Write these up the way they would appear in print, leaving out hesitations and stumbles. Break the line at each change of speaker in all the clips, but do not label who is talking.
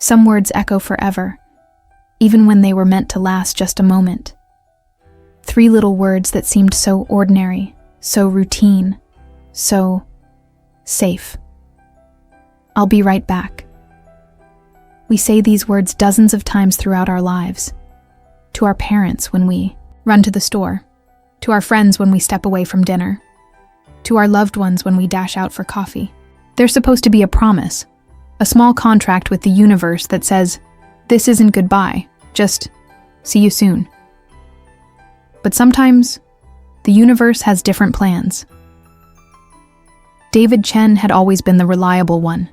Some words echo forever, even when they were meant to last just a moment. 3 little words that seemed so ordinary, so routine, so safe. I'll be right back. We say these words dozens of times throughout our lives. To our parents when we run to the store, to our friends when we step away from dinner, to our loved ones when we dash out for coffee. They're supposed to be a promise, a small contract with the universe that says, this isn't goodbye, just see you soon. But sometimes, the universe has different plans. David Chen had always been the reliable one.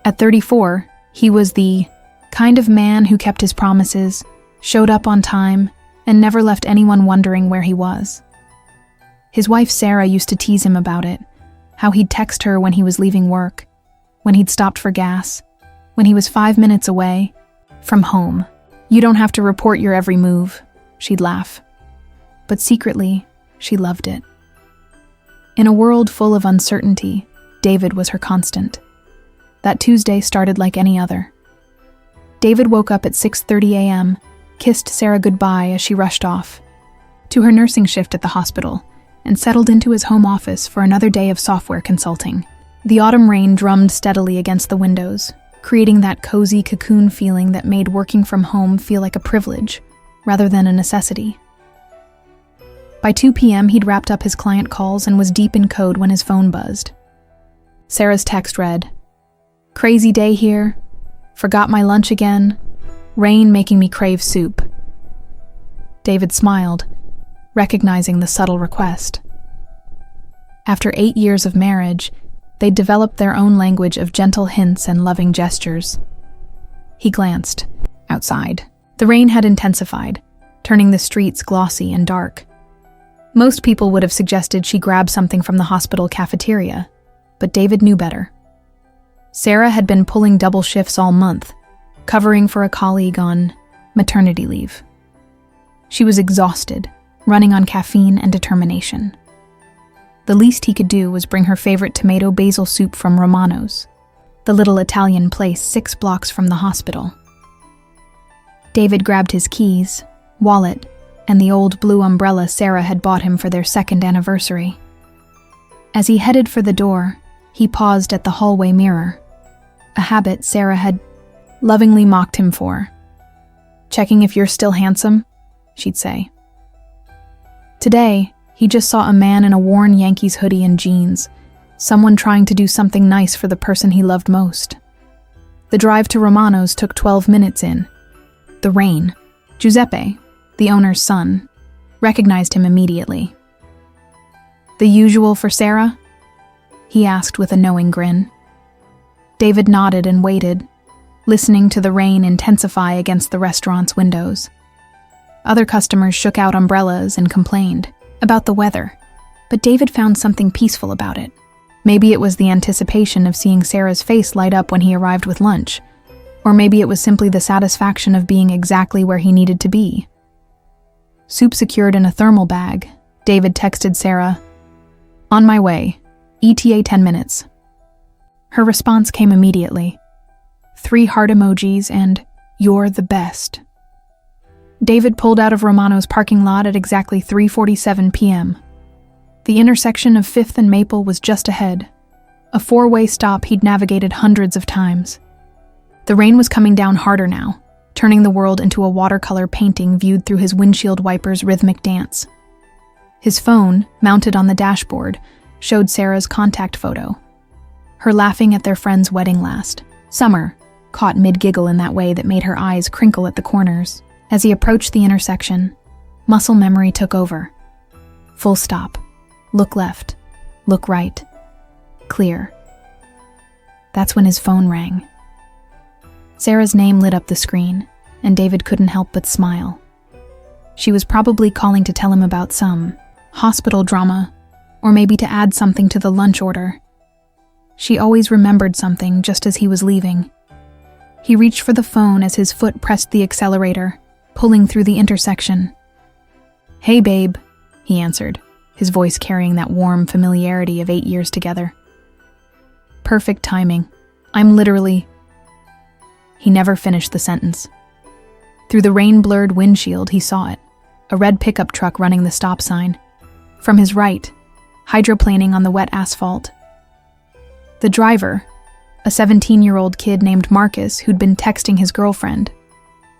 At 34, he was the kind of man who kept his promises, showed up on time, and never left anyone wondering where he was. His wife Sarah used to tease him about it, how he'd text her when he was leaving work, when he'd stopped for gas, when he was 5 minutes away from home. You don't have to report your every move, she'd laugh. But secretly, she loved it. In a world full of uncertainty, David was her constant. That Tuesday started like any other. David woke up at 6:30 a.m., kissed Sarah goodbye as she rushed off to her nursing shift at the hospital, and settled into his home office for another day of software consulting. The autumn rain drummed steadily against the windows, creating that cozy cocoon feeling that made working from home feel like a privilege, rather than a necessity. By 2 p.m., he'd wrapped up his client calls and was deep in code when his phone buzzed. Sarah's text read, "Crazy day here. Forgot my lunch again. Rain making me crave soup." David smiled, recognizing the subtle request. After 8 years of marriage, they'd developed their own language of gentle hints and loving gestures. He glanced outside. The rain had intensified, turning the streets glossy and dark. Most people would have suggested she grab something from the hospital cafeteria, but David knew better. Sarah had been pulling double shifts all month, covering for a colleague on maternity leave. She was exhausted, running on caffeine and determination. The least he could do was bring her favorite tomato basil soup from Romano's, the little Italian place 6 blocks from the hospital. David grabbed his keys, wallet, and the old blue umbrella Sarah had bought him for their 2nd anniversary. As he headed for the door, he paused at the hallway mirror, a habit Sarah had lovingly mocked him for. "Checking if you're still handsome," she'd say. Today, he just saw a man in a worn Yankees hoodie and jeans, someone trying to do something nice for the person he loved most. The drive to Romano's took 12 minutes in. The rain. Giuseppe, the owner's son, recognized him immediately. "The usual for Sarah?" he asked with a knowing grin. David nodded and waited, listening to the rain intensify against the restaurant's windows. Other customers shook out umbrellas and complained about the weather, but David found something peaceful about it. Maybe it was the anticipation of seeing Sarah's face light up when he arrived with lunch, or maybe it was simply the satisfaction of being exactly where he needed to be. Soup secured in a thermal bag, David texted Sarah, "On my way, ETA 10 minutes. Her response came immediately. 3 heart emojis and, "You're the best." David pulled out of Romano's parking lot at exactly 3:47 p.m. The intersection of 5th and Maple was just ahead, a 4-way stop he'd navigated hundreds of times. The rain was coming down harder now, turning the world into a watercolor painting viewed through his windshield wiper's rhythmic dance. His phone, mounted on the dashboard, showed Sarah's contact photo. Her laughing at their friend's wedding last summer, caught mid-giggle in that way that made her eyes crinkle at the corners. As he approached the intersection, muscle memory took over. Full stop. Look left. Look right. Clear. That's when his phone rang. Sarah's name lit up the screen, and David couldn't help but smile. She was probably calling to tell him about some hospital drama, or maybe to add something to the lunch order. She always remembered something just as he was leaving. He reached for the phone as his foot pressed the accelerator, pulling through the intersection. "Hey, babe," he answered, his voice carrying that warm familiarity of 8 years together. "Perfect timing. I'm literally..." He never finished the sentence. Through the rain-blurred windshield, he saw it, a red pickup truck running the stop sign. From his right, hydroplaning on the wet asphalt. The driver, a 17-year-old kid named Marcus who'd been texting his girlfriend,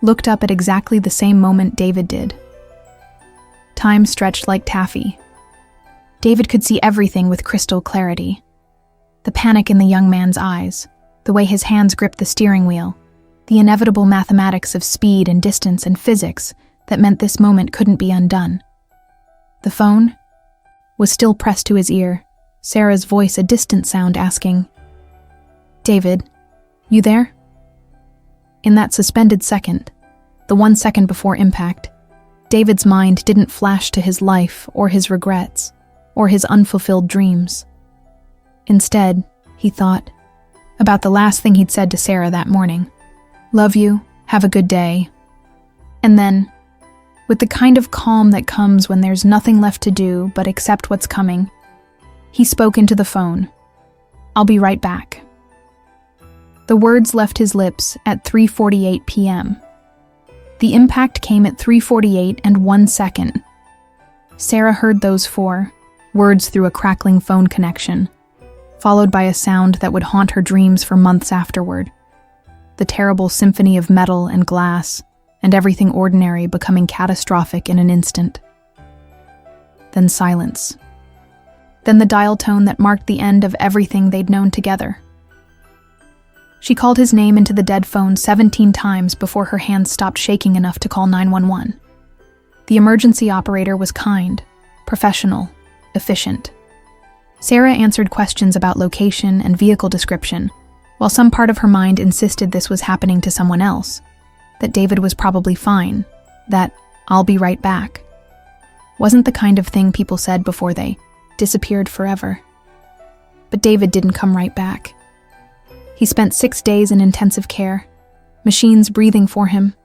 looked up at exactly the same moment David did. Time stretched like taffy. David could see everything with crystal clarity. The panic in the young man's eyes, the way his hands gripped the steering wheel, the inevitable mathematics of speed and distance and physics that meant this moment couldn't be undone. The phone was still pressed to his ear, Sarah's voice a distant sound asking, "David, you there?" In that suspended second, the 1 second before impact, David's mind didn't flash to his life or his regrets or his unfulfilled dreams. Instead, he thought about the last thing he'd said to Sarah that morning. "Love you, have a good day." And then, with the kind of calm that comes when there's nothing left to do but accept what's coming, he spoke into the phone. "I'll be right back." The words left his lips at 3:48 p.m. The impact came at 3:48 and 1 second. Sarah heard those 4 words through a crackling phone connection, followed by a sound that would haunt her dreams for months afterward. The terrible symphony of metal and glass, and everything ordinary becoming catastrophic in an instant. Then silence. Then the dial tone that marked the end of everything they'd known together. She called his name into the dead phone 17 times before her hands stopped shaking enough to call 911. The emergency operator was kind, professional, efficient. Sarah answered questions about location and vehicle description, while some part of her mind insisted this was happening to someone else, that David was probably fine, that "I'll be right back" wasn't the kind of thing people said before they disappeared forever. But David didn't come right back. He spent 6 days in intensive care, machines breathing for him,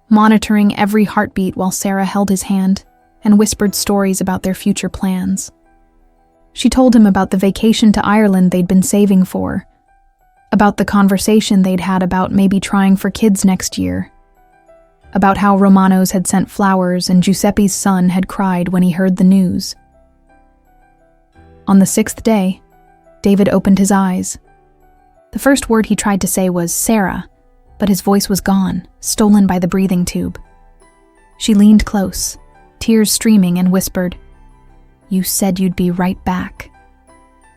monitoring every heartbeat while Sarah held his hand and whispered stories about their future plans. She told him about the vacation to Ireland they'd been saving for, about the conversation they'd had about maybe trying for kids next year, about how Romano's had sent flowers and Giuseppe's son had cried when he heard the news. On the 6th day, David opened his eyes. The first word he tried to say was "Sarah," but his voice was gone, stolen by the breathing tube. She leaned close, tears streaming, and whispered, "You said you'd be right back."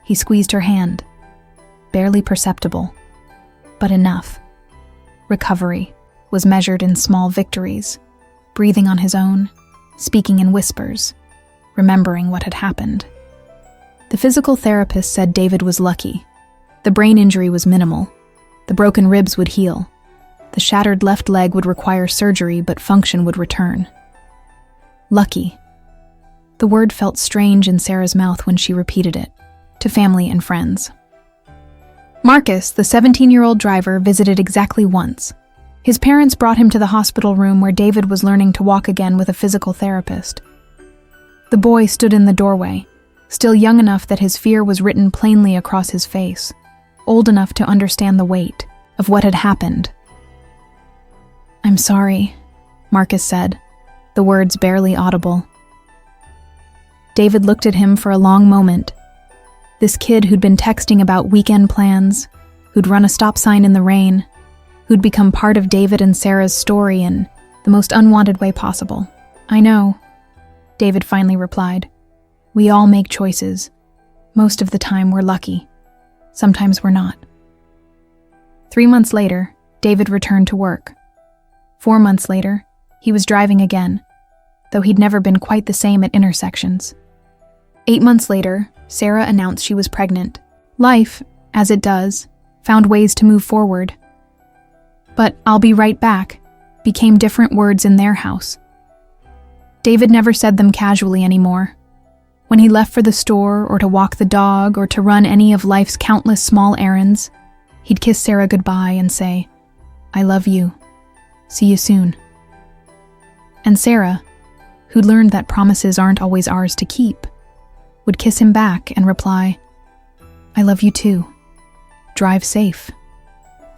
He squeezed her hand. Barely perceptible, but enough. Recovery was measured in small victories, breathing on his own, speaking in whispers, remembering what had happened. The physical therapist said David was lucky. The brain injury was minimal. The broken ribs would heal. The shattered left leg would require surgery, but function would return. Lucky. The word felt strange in Sarah's mouth when she repeated it, to family and friends. Marcus, the 17-year-old driver, visited exactly once. His parents brought him to the hospital room where David was learning to walk again with a physical therapist. The boy stood in the doorway, still young enough that his fear was written plainly across his face, old enough to understand the weight of what had happened. "I'm sorry," Marcus said, the words barely audible. David looked at him for a long moment. This kid who'd been texting about weekend plans, who'd run a stop sign in the rain, who'd become part of David and Sarah's story in the most unwanted way possible. "I know," David finally replied. "We all make choices. Most of the time we're lucky. Sometimes we're not." 3 months later, David returned to work. 4 months later, he was driving again, though he'd never been quite the same at intersections. 8 months later, Sarah announced she was pregnant. Life, as it does, found ways to move forward. But "I'll be right back" became different words in their house. David never said them casually anymore. When he left for the store or to walk the dog or to run any of life's countless small errands, he'd kiss Sarah goodbye and say, "I love you. See you soon." And Sarah, who'd learned that promises aren't always ours to keep, would kiss him back and reply, "I love you too. Drive safe."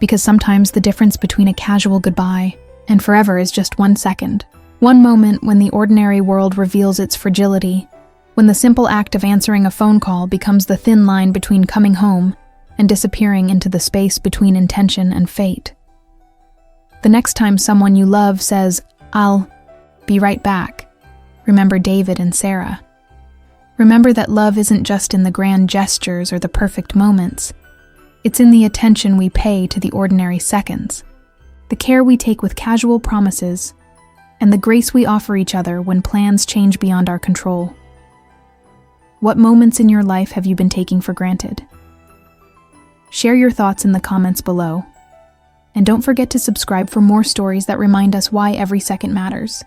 because sometimes the difference between a casual goodbye and forever is just 1 second. One moment when the ordinary world reveals its fragility, when the simple act of answering a phone call becomes the thin line between coming home and disappearing into the space between intention and fate. The next time someone you love says, "I'll be right back," remember David and Sarah. Remember that love isn't just in the grand gestures or the perfect moments. It's in the attention we pay to the ordinary seconds, the care we take with casual promises, and the grace we offer each other when plans change beyond our control. What moments in your life have you been taking for granted? Share your thoughts in the comments below. And don't forget to subscribe for more stories that remind us why every second matters.